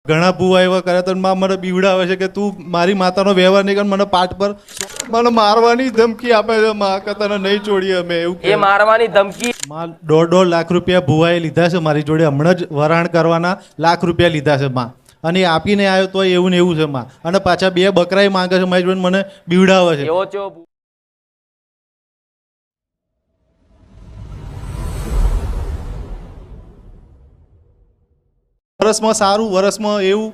ઘણા ભૂવા એવા કર્યા તો માં મને બીવડાવે છે કે તું મારી માતાનો વ્યવહાર નહીં કર, મને પાઠ પર મને મારવાની ધમકી આપે છે માં કે તને નહીં છોડીએ અમે એવું એ મારવાની ધમકી માં 1.5 લાખ રૂપિયા ભૂવાએ લીધા છે મારી જોડે, હમણાં જ વરાણ કરવાના લાખ રૂપિયા લીધા છે માં, અને એ આપીને આવ્યો તો એવું ને એવું છે માં, અને પાછા 2 બકરાઈ માંગે છે મારી જોડે, મને બીવડાવે છે. એવો છો વરસમાં સારું, વરસમાં એવું,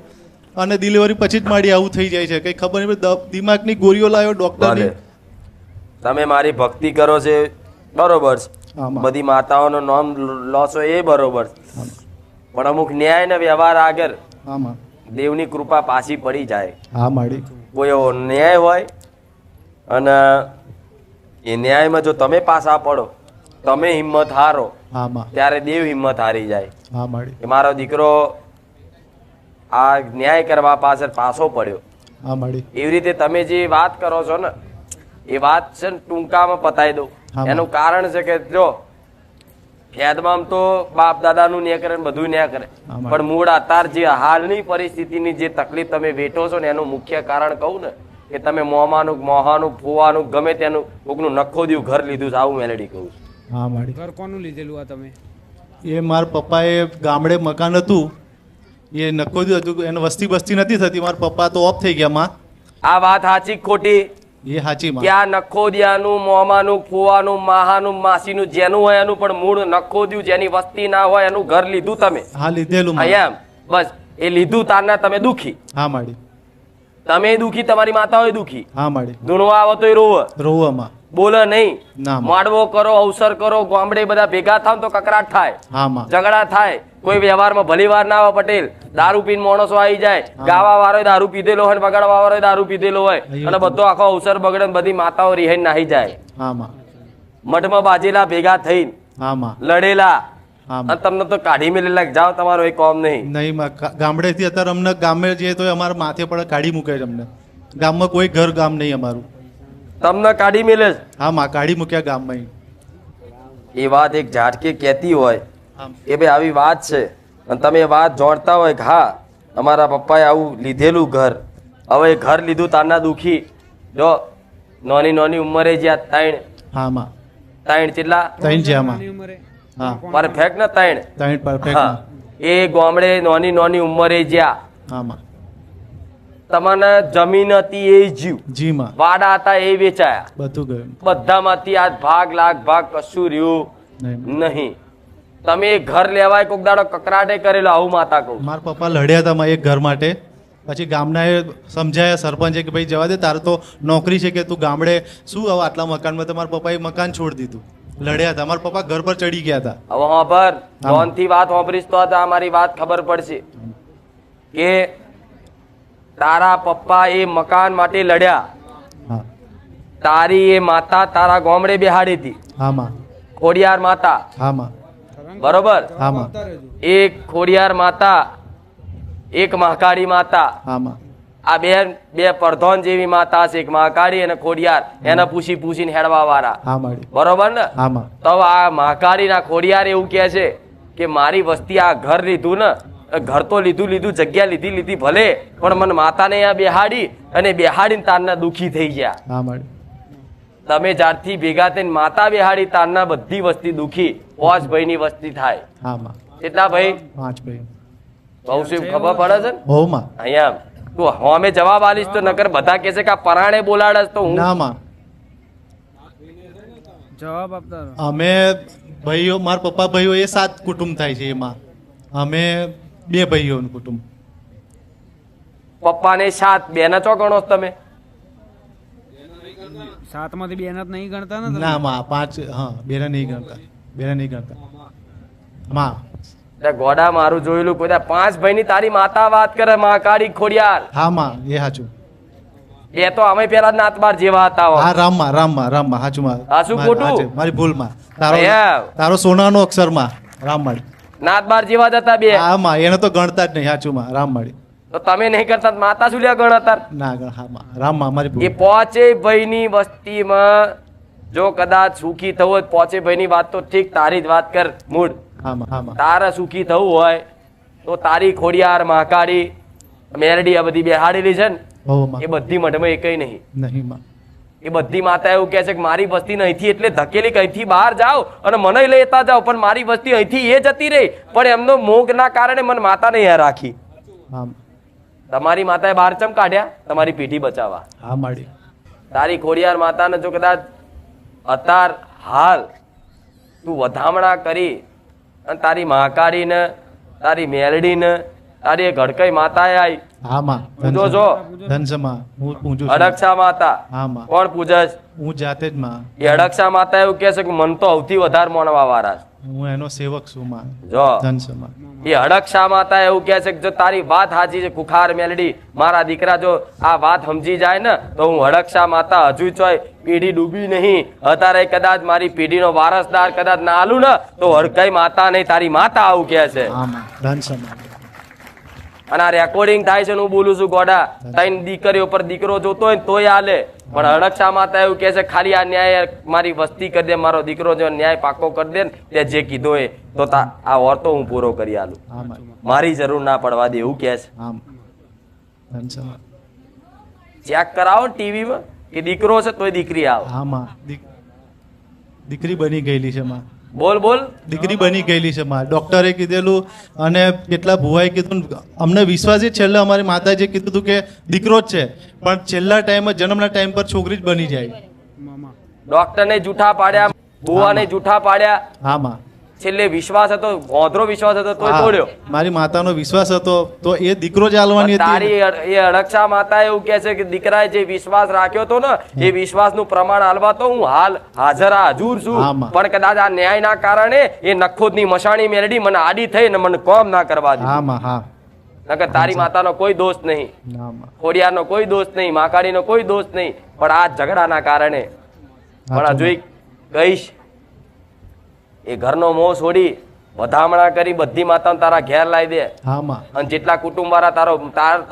અને ડિલિવરી પછી જ મારી આવું થઈ જાય છે, કંઈ ખબર નહીં પડે. દિમાગની ગોળીઓ લાવ્યો ડૉક્ટરની. તમે મારી ભક્તિ કરો છે બરોબર છે, આમાં. બધી માતાઓનું નામ લો છો એ બરોબર છે, પણ અમુક ન્યાય ને વ્યવહાર આગળ આમાં દેવની કૃપા પાછી પડી જાય. હા માડી કોઈ એવો ન્યાય હોય અને એ ન્યાયમાં જો તમે પાછા પડો, તમે હિંમત હારો, આમાં ત્યારે દેવ હિંમત હારી જાય. હા માડી કે મારો દીકરો આ ન્યાય કરવા પાછળ પાછો પડ્યો. હા માડી એવી રીતે તમે જે વાત કરો છો ને એ વાત છે ને ટૂંકામાં પતાવી દઉં. હા. એનું કારણ છે કે જો ફેદમાં તો બાપ દાદાનું ન્યાય કરે ને બધું ન્યાય કરે, હા. પણ મૂળ અત્યાર જે હાલની પરિસ્થિતિની જે તકલીફ તમે વેઠો છો ને એનું મુખ્ય કારણ કહું ને કે તમે મોમાનું મોહાનું ફુવાનું ગમે તેનું કોકનું નખો દ્યું ઘર લીધું છે, આવું મેલેડી કહું છું. હા માડી ઘર કોનું લીધેલું આ તમે? એ મારા પપ્પાએ ગામડે મકાન હતું, એ નકોદ્યું હતું, એને વસ્તી બસ્તી નથી થતી, મારા પપ્પા તો ઓફ થઈ ગયા માં. આ વાત સાચી ખોટી? એ સાચી માં. કે આ નખોદિયાનું મોમાનું ફુવાનું માહાનું માસીનું જેનું હોય એનું પણ મૂળ નખોદ્યું, જેની વસ્તી ના હોય એનું ઘર લીધું તમે. હા લીધેલું માં. અહીંયા બસ એ લીધું તારના તમે દુખી, હા માડી તમે દુખી, તમારી માતાઓ દુખી, હા માડી ધૂણવા આવો તો એ રોવે, રોવામાં બોલે નહીં, ના માં. માડવો કરો, અવસર કરો, ગામડે બધા ભેગા થાવ તો કકરાટ થાય, હા માં. ઝઘડા થાય, કોઈ વ્યવહારમાં ભલી વાર ના આવે. પટેલ દારૂ પીને માણસો આવી જાય, ગાવા વાળો દારૂ પીધેલો હોય, બગાડવા વાળો દારૂ પીધેલો હોય, અને બધો આખો અવસર બગડે, બધી માતાઓ રિહાઈ નાહી જાય. હા માં. મઠમાં બાજેલા ભેગા થઈને હા માં. લડેલા, હા અને માં. તમને તો કાઢી મેલેલા જાઓ, તમારો એ કામ નહીં. નહીં માં, ગામડેથી અત્યારે અમને ગામે જઈએ તો અમારા માથે પડે કાઢી મૂકે છે અમને. ગામમાં કોઈ ઘર ગામ નહીં અમારું. તમને કાઢી મેલે છે. હા માં, કાઢી મૂક્યા ગામમાં. એ વાત એક ઝાટકે કહેતી હોય હા કે ભાઈ આવી વાત છે, અને તમે એ વાત જોડતા હોય કે હા અમારા પપ્પાએ આવું લીધેલું ઘર, હવે એ ઘર લીધું તારના દુખી. જો નાની નાની ઉંમરે જ્યાં ત્રણ હા માં. ત્રણ કેટલા ત્રણ છે આમાં. નાની ઉંમરે હા પરફેક્ટ ને ત્રણ? ત્રણ પરફેક્ટ હા, એ ગામડે નાની નાની ઉંમરે જ્યાં હા માં. તમને જમીન હતી એ જીવ, જી માં. વાડા હતા એ વેચાયા, બધું ગયું. બધામાંથી આ ભાગ લાખ ભાગ કશું રહ્યું નહીં. નહીં. તમે એ ઘર લેવાય કોક દાડો કકરાટે કરેલો, આવું માતા કહું. મારા પપ્પા લડ્યા હતા માં એક ઘર માટે, પછી ગામના એ સમજાયા સરપંચે કે ભાઈ જવા દે, તારે તો નોકરી છે, કે તું ગામડે શું હવે આટલા મકાનમાં. તો મારા પપ્પાએ મકાન છોડી દીધું. લડ્યા હતા, મારા પપ્પા ઘર પર ચડી ગયા હતા. હવે હોભર ધોનથી વાત હોભરીશ તો આ મારી વાત ખબર પડશે કે તારા પપ્પા એ મકાન માટે લડ્યા, હા તારી એ માતા તારા ગામડે બેહાડી હતી, હા માં. ખોડિયાર માતા, હા માં. બરોબર? હા માં. એક ખોડિયાર માતા, એક મહાકાળી માતા, હા માં. આ બે પ્રધાન જેવી માતા છે, એક મહાકાળી અને ખોડિયાર, એને પૂછી પૂછીને હેડવા વાળા, હા માડી. બરોબર ને? હા માં. તો આ મહાકાળી ના ખોડિયાર એવું કે છે કે મારી વસ્તી આ ઘર લીધું ને, ઘર તો લીધું, જગ્યા લીધી ભલે, પણ મને માતાને અહીંયા બેહાડી, અને બેહાડીને તારના દુખી થઈ ગયા. હા માડી. તમે જ્યારથી ભેગા થઈને માતા બેહાડી તારના બધી વસ્તી દુખી. 5 ભાઈની વસ્તી થાય. હા માં. કેટલા ભાઈ? 5 ભાઈ. બહુ શું ખબર પડે છે ને? હો માં. અહીંયા તું અમે જવાબ આલીશ તો નકર બધા કહેશે કે આ પરાણે બોલાડસ, તો હું ના માં. જવાબ આપતા રહો. અમે ભાઈઓ, મારા પપ્પા ભાઈઓ એ 7 કુટુંબ થાય છે. એમાં અમે 2 ભાઈઓનું કુટુંબ. પપ્પાને 7, બેના ચો ગણો છો તમે? 7 માંથી 2 જ નહીં ગણતા ને તમે? ના માં, 5. હા, બેના નહીં ગણતા. બેના નહીં ગણતા માં. એટલે ગોડા મારું જોયેલું કોઈ 5 ભાઈની તારી માતા વાત કરે, મહાકાળી ખોડિયાર. હા માં, એ સાચું. એ તો અમે પેલા નાતબાર જેવા હતા હો. હા રામમાં, રામમાં, રામમાં, સાચું માં. આ શું ખોટું? સાચું, મારી ભૂલમાં. અહીંયા. તારો સોનાનો અક્ષરમાં રામમાળી. નાતબાર જેવા જ હતા બે. હા માં, એને તો ગણતા જ નહીં. સાચું માં, રામમાળી. તો તમે નહીં કરતા તો માતા શું લ્યા ગણતા? ના ગણ. હા માં, રામમાં, મારી એ ભૂલ. 5 ભાઈની વસ્તીમાં જો કદાચ સુખી થવું હોય, 5 ભાઈની વાત તો ઠીક, તારી જ વાત કર મૂળ. હા માં, હા માં. તારે સુખી થવું હોય તો તારી ખોડિયાર મહાકાળી મેરડી આ બધી બેહાડેલી છે ને હો માં એ બધી મઢમાં એકઈ નહીં. નહીં માં એ બધી માતા એવું કહે છે કે મારી વસ્તી અહીંથી એટલે ધકેલી કે અહીંથી બહાર જાઓ અને મને લેતા જાઓ, પણ મારી વસ્તી અહીંથી એ જતી રહી, પણ એમનો મોગના કારણે મને માતાને અહીંયા રાખી. હા તમારી માતાએ બહાર ચમ કાઢ્યા? તમારી પેઢી બચાવવા. હા માડી તારી ખોડિયાર માતાને જો કદાચ અત્યાર હાલ તું વધામણા કરી અને તારી મહાકાળીને તારી મેલડીને તારી ઘડકઈ માતાએ આવી હા માં પૂજો છો. ધનસમાં હું પૂજું છું. અડક્ષા માતા હા માં કોણ પૂજસ? હું જાતે જ માં એ અડક્ષા માતા એવું કહે છે કે મન તો સૌથી વધારે માનવા વાળા છે. હું એનો સેવક છું માં જો ધનસમાં. એ અડક્ષા માતા એવું કહે છે કે જો તારી વાત સાચી છે કુખાર મેલડી, મારા દીકરા જો આ વાત સમજી જાય ને તો હું અડક્ષા માતા હજુ ચોય પેઢી ડૂબી નહીં, અત્યારે કદાચ મારી પેઢીનો વારસદાર કદાચ ના આલું ને તો હડકઈ માતા નહીં તારી માતા આવું કહે છે. હા માં ધનસમાં. અને આ રેકોર્ડિંગ થાય છે ને હું બોલું છું ગોડા, ત્રણ દીકરીઓ પર દીકરો જોતો હોય ને તોય હાલે, પણ અડક્ષા માતા એવું કહે છે ખાલી આ ન્યાય મારી વસ્તી કરી દે, મારો દીકરો જો ન્યાય પાકો કરી દે ને તે જે કીધો એ તો આ ઓરતો હું પૂરો કરી આલું, હા માં મારી જરૂર ના પડવા દે એવું કહે છે. હા ધનસમાં. ચેક કરાવો ટીવીમાં કે દીકરો છે તોય દીકરી આવે. હા માં દીકરી બની ગયેલી છે માં. બોલ બોલ. દીકરી બની ગયેલી છે માં. ડોક્ટરે કીધેલું અને કેટલા ભુવાએ કીધું, અમને વિશ્વાસ જ છેલ્લે અમારી માતાજીએ કીધું હતું કે દીકરો જ છે, પણ છેલ્લા ટાઈમે જન્મના ટાઈમ પર છોકરી જ બની જાય. મામા ડોક્ટરને જૂઠા પાડ્યા, બુવાને જૂઠા પાડ્યા, હા માં. છેલ્લે વિશ્વાસ હતો, ગોધરો વિશ્વાસ હતો તોય હા, તોડ્યો. મારી માતાનો વિશ્વાસ હતો તો એ દીકરો જ આલવાની તારી હતી. એ અડક્ષા માતા એવું કહે છે કે દીકરાએ જે વિશ્વાસ રાખ્યો હતો ને એ વિશ્વાસનું પ્રમાણ હાલવા તો હું હાલ હાજર હાજુર છું, હા, માં. પણ કદાચ આ ન્યાયના કારણે એ નખોદની મશાણી મેળડી મને આડી થઈ ને મને કોમ ના કરવા હા માં. હા દીધી. તારી માતાનો કોઈ દોષ નહીં, ના માં. ખોડિયારનો કોઈ દોષ નહીં, મહાકાળીનો કોઈ દોષ નહીં, પણ આ ઝઘડાના કારણે. પણ હજુ કહીશ એ ઘરનો મોહ છોડી વધામણા કરી બધી માતાને તારા ઘેર લાવી દે, હા માં. અને જેટલા કુટુંબ વાળા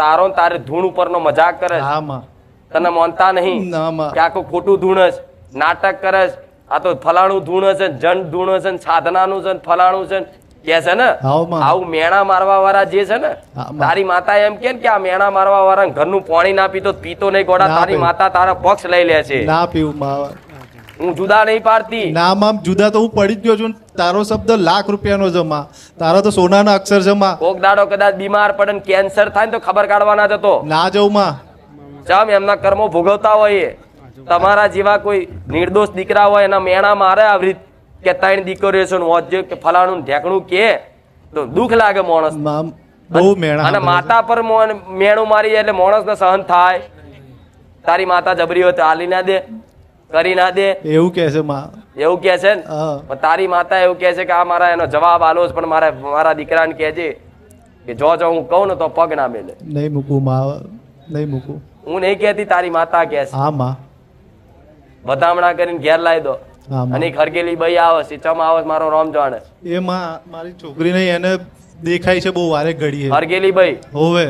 તારો ને તારે ધૂણ ઉપરનો મજાક કરે છે, હા માં. તને માનતા નહીં ના માં. કે આખું ખોટું ધૂણસ, નાટક કરે છે, આ તો ફલાણું ધૂણ છે, જન ધૂણ છે, સાધનાનું છે, ફલાણું છે કે છે ને. હા માં. આવું મેણા મારવા વાળા જે છે ને, હા માં. તારી માતા એમ કે આ મેણા મારવા વાળા ઘરનું પાણી ના પીતો પીતો નહીં ગોડા, ના તારી પીવું. માતા તારા પક્ષ લઈ લે છે. ના પીવું માં. હું જુદા નહીં પાડતી. ના માં, જુદા તો હું પડી જ ગયો છું. તારો શબ્દ લાખ રૂપિયાનો જમા, તારો તો સોનાના અક્ષર જમા. કોક દાડો કદાચ બીમાર પડે ને કેન્સર થાય ને તો ખબર કાઢવાના જતો. ના જવું માં. ચમ એમના કર્મો ભોગવતા હોય એ. તમારા જેવા કોઈ નિર્દોષ દીકરા હોય એના મેણા મારે આવી રીત કે ત્રણ દીકરીઓ છે ને હોજ્યો કે ફલાણું ને ઢેકણું કે તો દુઃખ લાગે માણસ. માં બહુ મેણા અને સાંભળે છે. માતા પર મેણું મારી જાય એટલે માણસને સહન થાય. તારી માતા જબરી હોય તો હાલી ના દે, કરી ના દે એવું કે છે માં. એવું કે છે ને. હા. પણ તારી માતા એવું કે છે કે આ મારા એનો જવાબ આલો છે, પણ મારા દીકરાને કહેજે કે જો હું કહું ને તો પગ ના મેલે. નહીં મૂકું માં, નહીં મૂકું. હું નહીં કહેતી, તારી માતા કહે છે. હા માં. વધામણા કરીને ઘેર લાવી દો. હા માં. અને ખરગેલી ભાઈ આવે છે, ચમ આવે છે, મારો રામ જાણે. એ માં મારી છોકરી નહીં, એને દેખાય છે બહુ વારે ઘડીએ. હરગેલી ભાઈ હોવે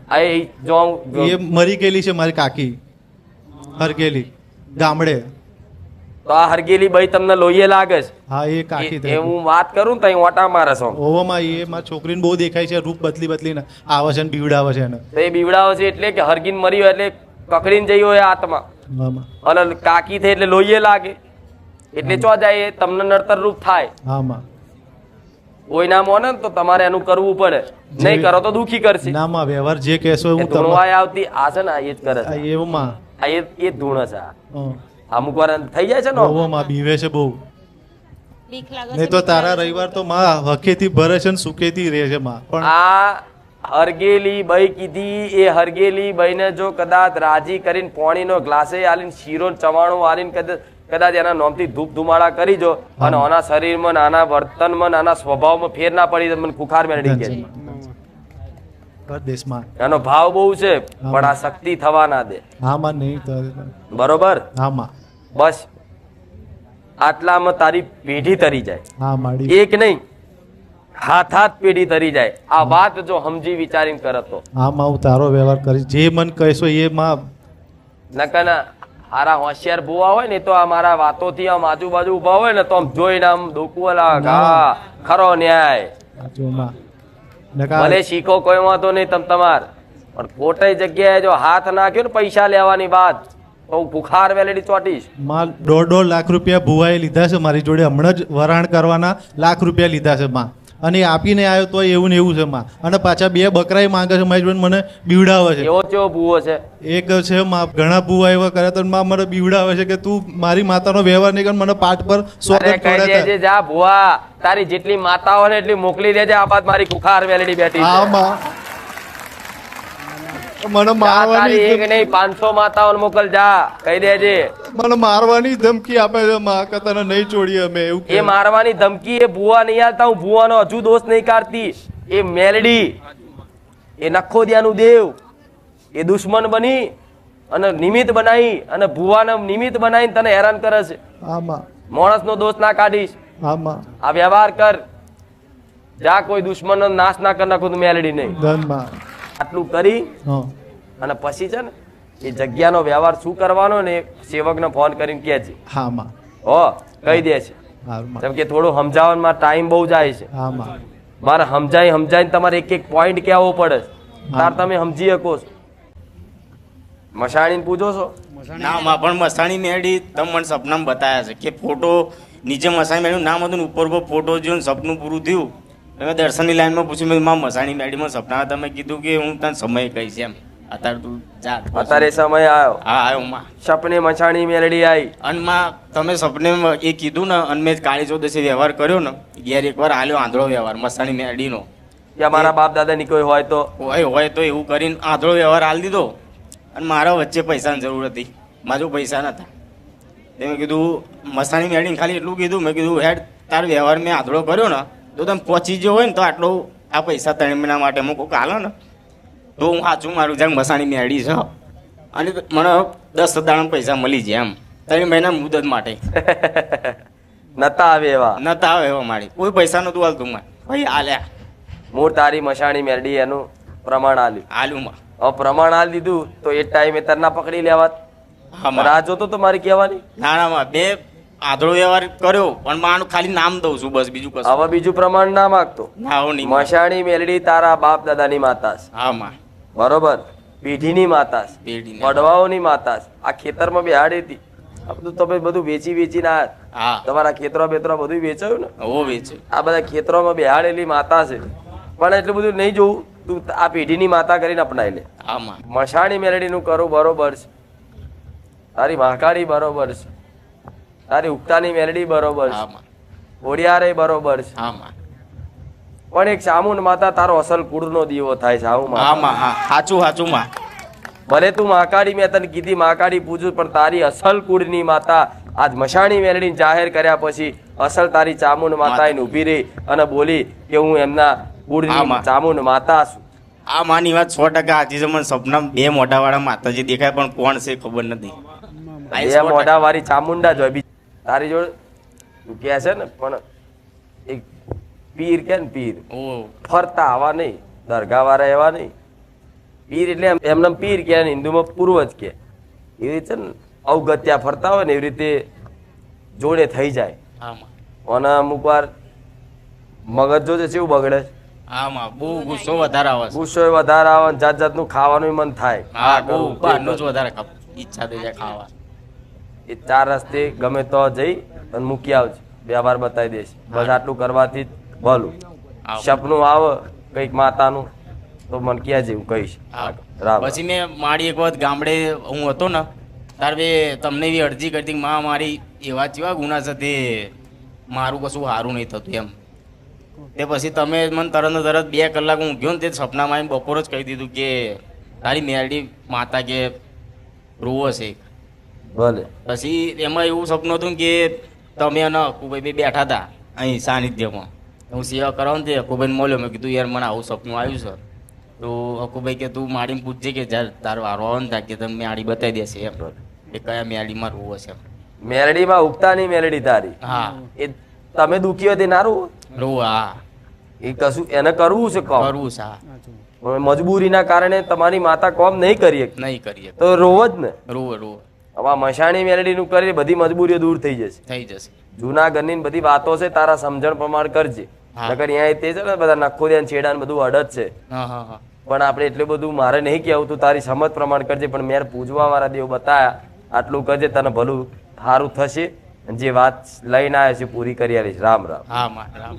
આ એ જો એ મરી ગયેલી છે મારી કાકી હરગેલી ગામડે. તો આ હરગેલી ભાઈ તમને લોહીએ લાગે છે. હા એ કાકી એ થઈ. હું વાત કરું ને તો ઓટા મારે છો. ઓવામાં એ મારી છોકરીને બહુ દેખાય છે, રૂપ બદલીને આવે છે ને બીવડાવે છે એને. તો એ બીવડાવે છે એટલે કે હરગીન મરી હોય એટલે કકડીને જઈ હોય આત્મા, હા માં. અને કાકી થઈ એટલે લોહીએ લાગે એટલે ચો જાય એ તમને નડતર રૂપ થાય. હા માં. કોઈ ના મોને ને તો તમારે એનું કરવું પડે, નહીં કરો તો દુખી કરશે. ના માં, વ્યવહાર જે કહેશો એ હું તમારે. ધૂણવાય આવતી આ છે ને આ એ જ કરે છે. એવું માં. આ એ જ ધૂણ છે. હા. અમુક વાર થઈ જાય છે ને. ઓવામાં બીવે છે બહુ. બીક લાગે છે, નહીં તો બીક તારા લાગે છે. રવિવાર તો માં હકેથી ભરે છે ને સુકેથી રહે છે માં. પણ આ હરગેલી બાઈ કીધી, એ હરગેલી બાઈને જો કદાચ રાજી કરીને પોણીનો ગ્લાસે આલીને શીરો ને ચવાણું આલીને કદાચ એના નોમથી ધૂપ ધુમાડા કરી જો અને આના શરીરમાં ને આના વર્તનમાં ને આના સ્વભાવમાં ફેર ના પડી તો મને ખુખાર મેળવી કે દેશમાં. એનો ભાવ બહુ છે પણ આ શક્તિ થવા ના દે. હા માં. નહીં તો બરોબર. હા માં. બસ આટલામાં તારી પેઢી તરી જાય. હા માડી. એક નહીં હાથ હાથ પેઢી તરી જાય. આ વાત જો સમજી વિચારીને કરતો હા માં, હું તારો વ્યવહાર કરીશ જે મન કહેશો એ માં. નકના હારા હોશિયાર ભૂવા હોય ને તો આ મારા વાતોથી આમ આજુબાજુ ઉભા હોય ને તો આમ જોઈને આમ દુખવું લાગે. હા ખરો ન્યાય. સાચું માં. નકા- ભલે શીખો કોઈ વાંધો નહીં તમાર, પણ ખોટી જગ્યાએ જો હાથ નાખ્યો ને પૈસા લેવાની વાત, તો હું ભૂખાર વેલેડી ચોટીશ. માં 1.5 લાખ રૂપિયા ભુવાએ લીધા છે મારી જોડે, હમણાં જ વરાણ કરવાના લાખ રૂપિયા લીધા છે માં, અને એ આપીને આવ્યો તો એવું ને એવું છે માં, અને પાછા 2 બકરાય માંગે છે મારી જોડે, મને બીવડાવે છે. એવો કેવો ભૂવો છે? એક છે માં, ઘણા ભુવા એવા કર્યા તો માં મને બીવડાવે છે કે તું મારી માતાનો વ્યવહાર નહીં કર, મને પાઠ પર અરે સોગંદ કહી તોડાતા. દેજે, જા ભુવા, તારી જેટલી માતાઓ ને એટલી મોકલી દેજે. આ બાદ મારી ખુખાર વેલેડી બેઠી હા છે. માં, મને જા, તારી મારવાની એક નહીં 500 માતાઓને મોકલ, જા કહી દેજે. મને મારવાની ધમકી આપે છે માં કે તને નહીં છોડીએ અમે, એવું એ કે મારવાની ધમકી એ ભુવા નહીં આલતા, હું ભુવાનો હજુ દોષ નહીં કાઢતી. એ મેલડી, એ નખોદિયાનું દેવ, એ દુશ્મન બની અને નિમિત્ત બનાવી અને ભુવાને નિમિત્ત બનાવીને તને હેરાન કરે છે. હા માં, માણસનો દોષ ના કાઢીશ, હા માં, આ વ્યવહાર કર. જા, કોઈ દુશ્મનનો નાશ ના કરી નાખું તું મેલડી નહીં. ધન માં. આટલું કરી હા અને પછી છે ને એ જગ્યાનો વ્યવહાર શું કરવાનો ને એ સેવકને ફોન કરીને કહે છે. હા માં, હો, કહી દે છે. હા માં, જેમ કે થોડું સમજાવવામાં ટાઈમ બહુ જાય છે. હા માં, મારે સમજાઈને તમારે એક એક પોઈન્ટ કહેવો પડે છે. તાર તમે સમજી શકો છો. મશાણીને પૂછો છો? ના માં, પણ મસાણી મેળી તમે મને સપનામાં બતાવ્યા છે કે ફોટો નીચે મસાણી મેળીનું નામ હતું ને ઉપર ઉપર ફોટો જોઈને સપનું પૂરું થયું. તમે દર્શનની લાઈનમાં પૂછ્યું, મેં માં મસાણી મેળીમાં સપના તમે કીધું કે હું તને સમય કહીશ એમ. અત્યારે તું જા. અત્યારે સમય આવ્યો. હા આવ્યો માં. સપને મછાણી મેલડી આવી. અને માં તમે સપને એ કીધું ને, અને મેં કાળી ચૌદસે વ્યવહાર કર્યો ને, ઘેર એકવાર આલ્યો આંધળો વ્યવહાર મસાણી મેળીનો. કે મારા બાપ દાદાની કોઈ હોય તો હોય તો એવું કરીને આંધળો વ્યવહાર આલી દીધો. અને મારા વચ્ચે પૈસાની જરૂર હતી, મારા જો પૈસા નતા. મેં કીધું મસાણી મેળીને ખાલી એટલું કીધું, મેં કીધું હેડ તાર વ્યવહાર મેં આંધળો કર્યો ને, તો તમે પહોંચી ગયો હોય ને તો આટલો આ પૈસા 3 મહિના માટે હું કોઈક હાલો ને તો હું સાચું મારું જ્યાં મસાણી મેળી છે, અને મને 10 દાણા પૈસા મળી જાય એમ 3 મહિના મુદત માટે. નતા આવે એવા. નતા આવે એવા મારી કોઈ પૈસા નતું હાલતું માં. ભાઈ આલ્યા હું તારી મશાણી મેલડી એનું પ્રમાણ આલ્યું. આલું માં. હવે પ્રમાણ આલી દીધું તો એ ટાઈમે તરના પકડી લેવાત. હા માં. રાહ જોતો તો મારી કહેવાની. નાણામાં 2 આંધળો વ્યવહાર કર્યો, પણ માનું ખાલી નામ દઉં છું બસ, બીજું કશું હવે બીજું પ્રમાણ ના માગતો. ના હો નહીં માં. મશાણી મેલડી તારા બાપ દાદાની માતા છે. હા માં. બરોબર, પેઢીની માતા છે, પેઢીની. વડવાઓની માતા છે. આ ખેતરમાં બેહાડી હતી. આ બધું તમે બધું વેચી ના હા તમારા ખેતરો બેતરો બધું વેચાયું ને. હો વેચે. આ બધા ખેતરોમાં બેહાડેલી માતા છે, પણ એટલું બધું નહીં જોવું. તું આ પેઢીની માતા કરીને અપનાવી લે. હા માં. મશાણી મેલડીનું કરું બરોબર છે, તારી મહાકાળી બરોબર છે, તારી ઉગતાની મેલડી બરોબર હા છે, માં. ઓડિયારે બરોબર છે, હા માં. પણ એક ચામુંડ માતા તારો અસલ કુળનો દીવો થાય છે. આવું હા માં. હા સાચું સાચું માં. ભલે તું મહાકાળી, મેં તને કીધી મહાકાળી પૂજું, પણ તારી અસલ કુળની માતા આજ મશાણી મેલડી જાહેર કર્યા પછી અસલ તારી ચામુંડ માતા એને ઊભી રહી અને બોલી કે હું એમના કુળની આમાં. ચામુંડ માતા છું. આ માની વાત 100% સાચી છે. મને સપના 2 મોઢાવાળા માતાજી દેખાય, પણ કોણ છે ખબર નથી. આ બે 100% મોઢા વાળી ચામુંડા જ હોય. તારી જોડે તું કહે છે ને, પણ એક પીર કે ને પીર ઓહ. ફરતા આવા નહીં, દરગાહ વાળા એવા નહીં. પીર એટલે એમને પીર કે હિન્દુમાં પૂર્વજ કે, એવી રીતે ને અવગત્યા ફરતા હોય ને એવી રીતે જોડે થઈ જાય. હા માં. અને અમુક વાર મગજ જોજે કેવું બગડે. હા માં. બહુ ગુસ્સો વધારે આવે છે. ગુસ્સો વધારે આવે, જાત જાતનું ખાવાનું મન થાય. હા આ બહુ કરું, તે બહારનું જ કરું. વધારે ઈચ્છા થઈ જાય ખાવા. એ 4 રસ્તે ગમે તો જઈ અને મૂકી આવજે, વ્યવહાર બતાવી દેશે. બસ આટલું કરવાથી જ ભલું. આવ. સપનું આવે કઈક માતાનું તો મને ક્યાં જેવું કહીશ. હા. રામ. પછી મેં મારી એક વખત ગામડે હું હતો ને, તાર બે તમને એવી અરજી કરતી કે માં મારી એવા જેવા ગુના છે તે મારું કશું સારું નહીં થતું એમ. તે પછી તમે મને તરત ને તરત 2 કલાક હું ગયો ને તે સપનામાં આવીને બપોર જ કહી દીધું કે તારી મેરડી માતા કે રોવો છે. ભલે. પછી એમાં એવું સપનું હતું કે તમે અને અકુભાઈ બે બેઠા હતા અહીં સાનિધ્યમાં. હું સેવા કરાવું ને તે અકુભાઈને મળ્યો. મેં કીધું યાર મને આવું સપનું આવ્યું છે. તો અકુભાઈ કે તું માડીને પૂછજે કે જ્યારે તારો વારો આવે ને ત્યાં કે તમે મેળી બતાવી દેશે એમ એ કયા મેળીમાં રોવો છે. મેલડીમાં ઉગતાની મેલડી તારી. હા એ તમે દુખી હતી નારું રોવો. હા એ કશું એને કરવું છે કોમ. કરવું છે. હા મજબૂરીના કારણે તમારી માતા કોમ નહીં કરી શકે નહીં કરીએ તો રોવો જ ને. રોવો રોવો હવે આ મશાણી મેલડીનું કરી બધી મજબૂરીઓ દૂર થઈ જશે. થઈ જશે. જૂના ઘરની બધી વાતો છે તારા સમજણ પ્રમાણ કરજે. હા. નકર અહીંયા તે છે ને બધા નખોદિયા ને છેડા ને બધું અડદ છે હા હા હા પણ આપણે એટલું બધું મારે નહીં કહેવું, તું તારી સમજ પ્રમાણ કરજે, પણ મેં પૂજવા વાળા દેવ બતાયા આટલું કરજે, તને ભલું સારું થશે અને જે વાત લઈને આવ્યા છે પૂરી કરી આલીશ. રામ રામ. હા રામ